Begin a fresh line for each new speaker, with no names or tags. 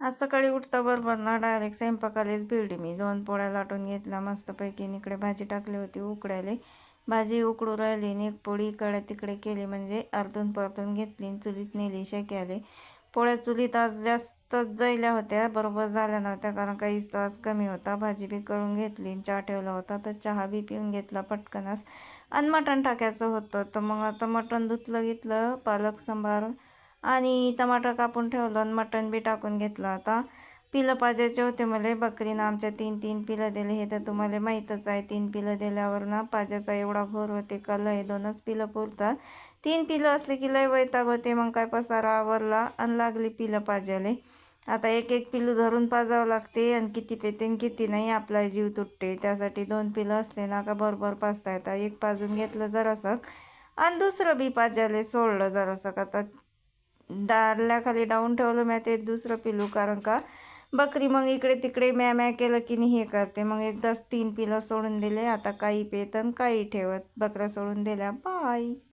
आज सकाळी उठता बरोबर ना डायरेक्ट स्वयंपाकालाच भिडली मी. 2 पोळ्या लाटून घेतल्या मस्तपैकी. इकडे भाजी टाकली होती उकडायला. भाजी उकडू राहिली आणि एक पोळी इकडे तिकडे केली, म्हणजे आलतून परतून घेतली आणि चुलीत नेली शेक्याले. पोळ्या चुलीत आज जास्तच जळल्या होत्या, बरोबर झाल्या नव्हत्या, कारण काहीच तास कमी होता. भाजी बी करून घेतली, चहा ठेवला होता तर चहा बी पिऊन घेतला पटकनच. आणि मटण टाकायचं होतं तर मग आता मटण धुतलं घेतलं, पालक सांबार आणि टमाटर कापून ठेवलं आणि मटण बी टाकून घेतलं. आता पिलं पाजायचे होते मला. बकरीनं आमच्या 3-3 पिलं दिले, हे तर तुम्हाला माहीतच आहे. 3 पिलं दिल्यावर ना पाजायचा एवढा घोर होते का लय. 2च पिलं पुरतात. 3 पिलं असले की लय वैताग होते. मग काय पसारा आवरला आणि लागली पिलं पाजायला. आता एक एक पिलू धरून पाजावं लागते आणि किती पेते आणि किती नाही आपला जीव तुटते. त्यासाठी 2 पिलं असले ना का बरोबर पाजता येतात. एक पाजून घेतलं जरासं आणि दुसरं बी पाजायला सोडलं जरासं. आता डारल्याखाली डाऊन ठेवलं मी ते दुसरं पिलू, कारण का बकरी मग इकडे तिकडे म्या म्या केलं की नाही हे करते. मग एकदाच 3 पिलं सोडून दिले. आता काही पेत आणि काही ठेवत. बकऱ्या सोडून दिल्या. बाय.